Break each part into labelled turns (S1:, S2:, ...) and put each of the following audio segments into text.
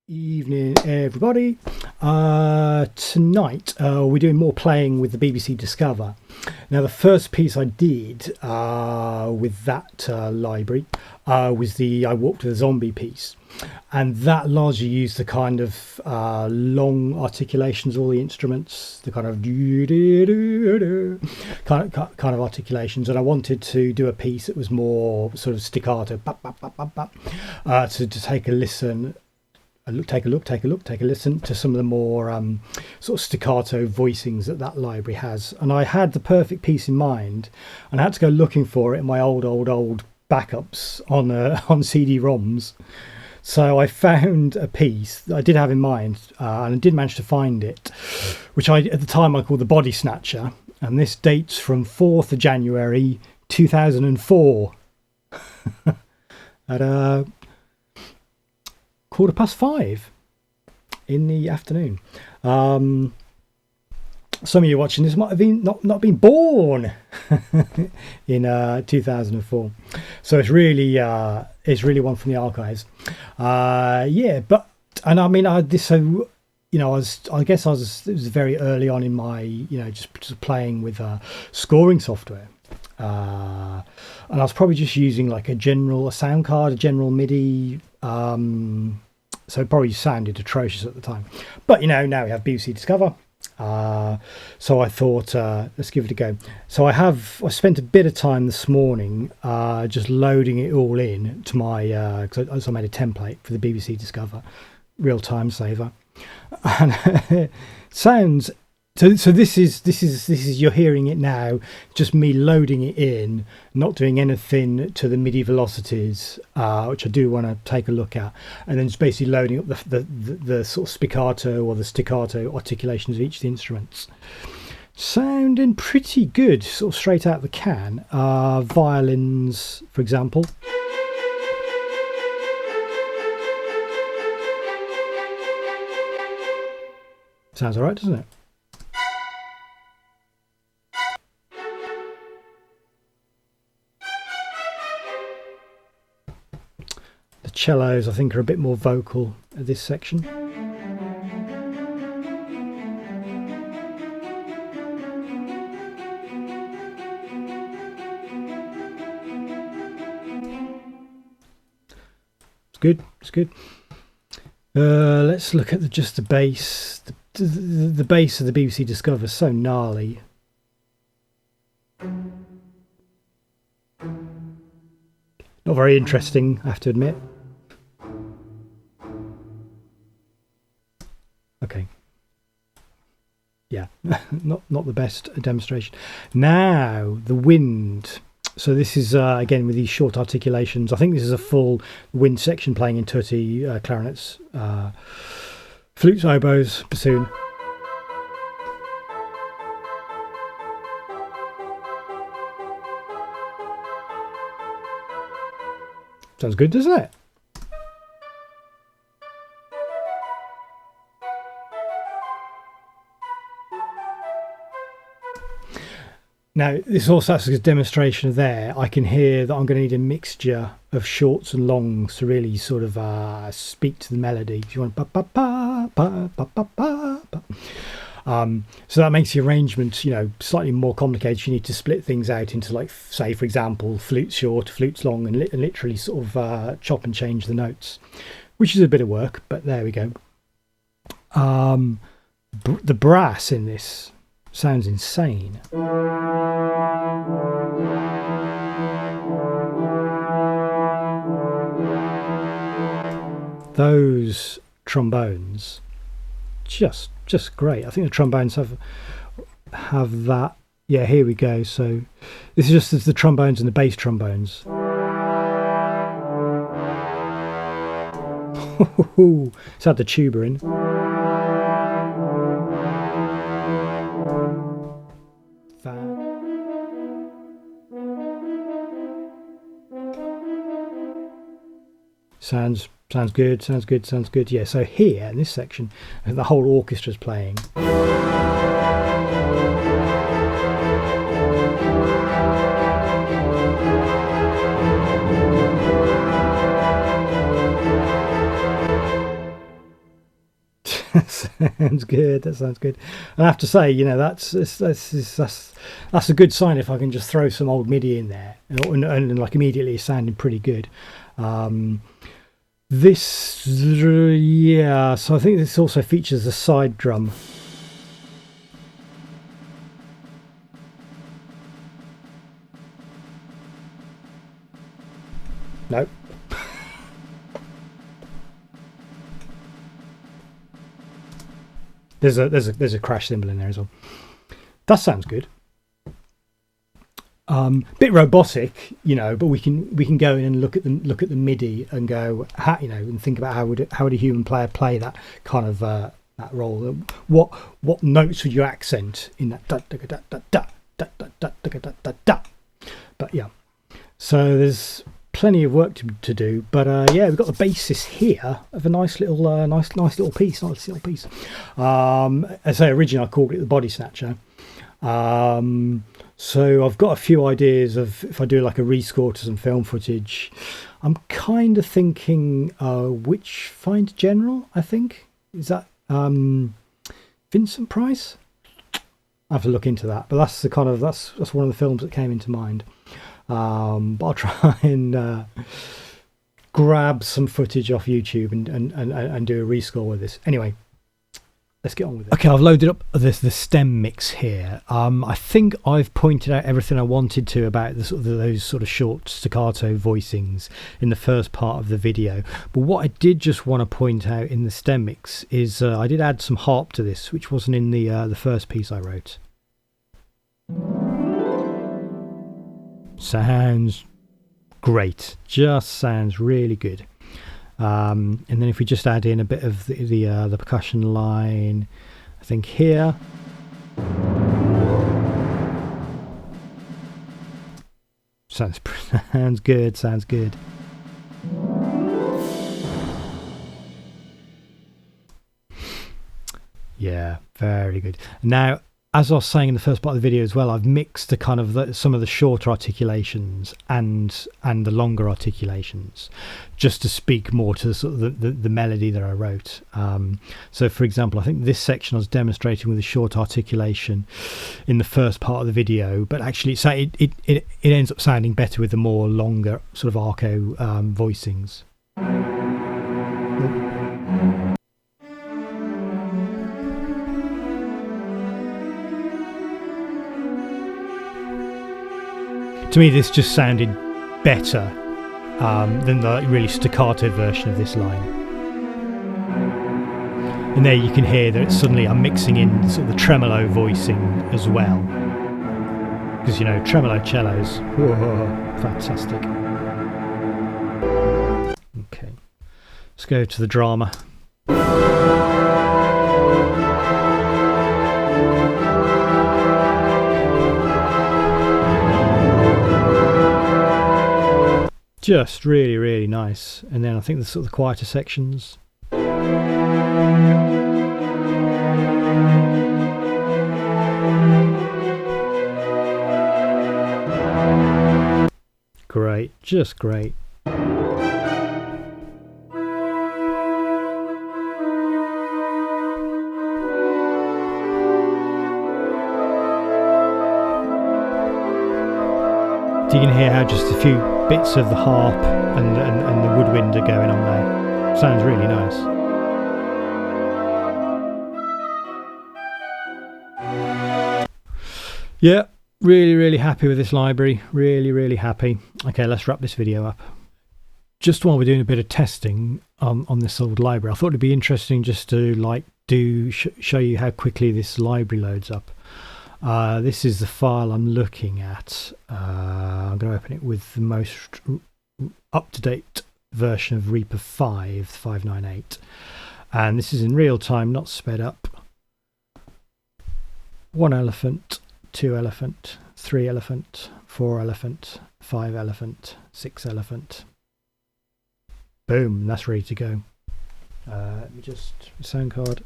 S1: Evening, everybody. Tonight we're doing more playing with the BBC Discover. Now, the first piece I did with that library was the I Walked with a Zombie piece, and that largely used the kind of long articulations of all the instruments, the kind of kind of articulations. And I wanted to do a piece that was more sort of staccato, to take a listen. Take a listen to some of the more sort of staccato voicings that library has. And I had the perfect piece in mind, and I had to go looking for it in my old backups on CD-ROMs. So I found a piece that I did have in mind, and I did manage to find it, which at the time I called the Body Snatcher, and this dates from 4th of January 2004 at 5:15 in the afternoon. Some of you watching this might have been not been born in 2004, so it's really one from the archives. It was very early on in my just playing with scoring software. And I was probably just using like a sound card, a general MIDI. So it probably sounded atrocious at the time. But now we have BBC Discover. So I thought, let's give it a go. So I spent a bit of time this morning just loading it all in to my, because I made a template for the BBC Discover, real time saver. And it sounds. So this is you're hearing it now, just me loading it in, not doing anything to the MIDI velocities, which I do want to take a look at, and then just basically loading up the sort of spiccato or the staccato articulations of each of the instruments. Sounding pretty good, sort of straight out of the can. Violins, for example. Sounds alright, doesn't it? Cellos, I think, are a bit more vocal at this section. It's good. Let's look at just the bass. The bass of the BBC Discover is so gnarly. Not very interesting, I have to admit. Okay. Yeah, not the best demonstration. Now, the wind. So this is, again, with these short articulations. I think this is a full wind section playing in tutti, clarinets, flutes, oboes, bassoon. Sounds good, doesn't it? Now, this also has a demonstration there. I can hear that I'm going to need a mixture of shorts and longs to really sort of speak to the melody. If you want so that makes the arrangement, slightly more complicated. You need to split things out into, like, say, for example, flutes short, flutes long, and literally sort of chop and change the notes, which is a bit of work, but there we go. The brass in this sounds insane. Those trombones, just great. I think the trombones have that. Yeah, here we go. So this is just the trombones and the bass trombones. It's had the tuba in. Sounds good. Yeah, so here in this section, the whole orchestra's playing. Sounds good. That sounds good. And I have to say, you know, that's a good sign if I can just throw some old MIDI in there and like immediately it's sounding pretty good. This, yeah. So I think this also features a side drum. Nope. There's a crash cymbal in there as well. That sounds good. Bit robotic, you know, but we can go in and look at the MIDI and go, you know, and think about how would a human player play that kind of that role. What notes would you accent in that da da da da da da da da da da da? But yeah, so there's plenty of work to do, but yeah, we've got the basis here of a nice little piece. As I say, originally I called it the Body Snatcher. So I've got a few ideas of if I do like a rescore to some film footage. I'm kind of thinking Witchfinder General, I think. Is that Vincent Price? I have to look into that, but that's the kind of that's one of the films that came into mind. But I'll try and grab some footage off YouTube and do a rescore with this. Anyway, let's get on with it. Okay, I've loaded up the stem mix here. I think I've pointed out everything I wanted to about those sort of short staccato voicings in the first part of the video. But what I did just want to point out in the stem mix is I did add some harp to this, which wasn't in the first piece I wrote. Sounds great, just sounds really good. And then if we just add in a bit of the percussion line, I think here. Sounds good, sounds good. Yeah, very good. Now, as I was saying in the first part of the video as well, I've mixed the kind of some of the shorter articulations and the longer articulations, just to speak more to the melody that I wrote. So, for example, I think this section I was demonstrating with a short articulation in the first part of the video, but actually it ends up sounding better with the more longer sort of arco voicings. To me, this just sounded better than the really staccato version of this line. And there you can hear that suddenly I'm mixing in sort of the tremolo voicing as well. Because, you know, tremolo cellos, whoa, fantastic. Okay, let's go to the drama. Just really, really nice. And then I think the sort of the quieter sections. Great, just great. So you can hear how just a few bits of the harp and the woodwind are going on there. Sounds really nice. Yeah, really, really happy with this library. Really, really happy. Okay, let's wrap this video up. Just while we're doing a bit of testing on this old library, I thought it'd be interesting just to show you how quickly this library loads up. This is the file I'm looking at. I'm going to open it with the most up-to-date version of Reaper 5, 598. And this is in real time, not sped up. 1 elephant, 2 elephant, 3 elephant, 4 elephant, 5 elephant, 6 elephant. Boom, that's ready to go. Let me just sound card.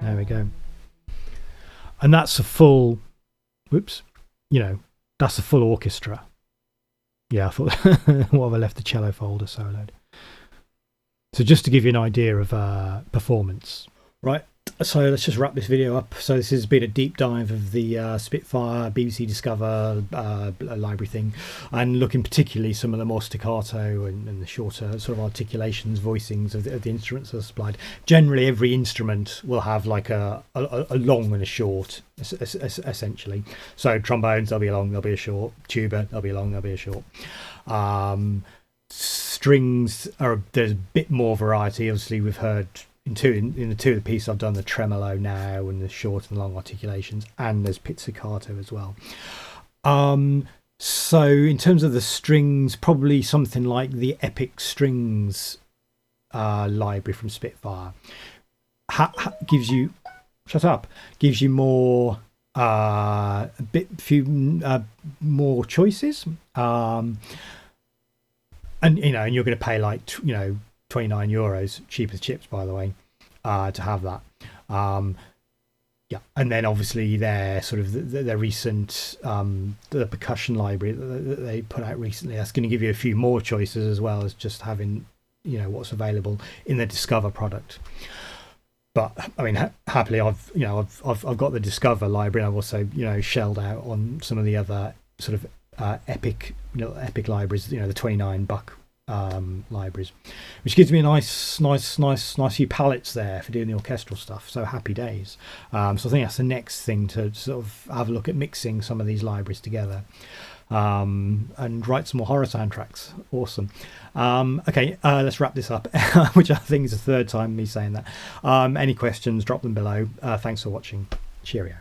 S1: There we go. And that's a full, whoops, you know, that's a full orchestra. Yeah, I thought, what have I left the cello folder soloed? So just to give you an idea of performance. Right, so let's just wrap this video up. So this has been a deep dive of the Spitfire BBC Discover library thing, and looking particularly some of the more staccato and the shorter sort of articulations, voicings of the instruments that are supplied. Generally, every instrument will have like a long and a short, essentially. So trombones, there'll be a long, there'll be a short. Tuba, there'll be a long, there'll be a short. Strings there's a bit more variety. Obviously, we've heard in the two of the pieces I've done the tremolo now and the short and long articulations, and there's pizzicato as well. So in terms of the strings, probably something like the Epic Strings library from Spitfire gives you more more choices, and and you're going to pay like €29, cheap as chips, by the way, to have that. Yeah, and then obviously their sort of their recent the percussion library that they put out recently, that's going to give you a few more choices as well as just having what's available in the Discover product. But I mean, happily, I've got the Discover library. I've also shelled out on some of the other sort of epic libraries. The $29 libraries, which gives me a nice few palettes there for doing the orchestral stuff. So happy days. So I think that's the next thing, to sort of have a look at mixing some of these libraries together, and write some more horror soundtracks. Awesome. Okay, let's wrap this up, which I think is the third time me saying that. Any questions, drop them below. Thanks for watching. Cheerio.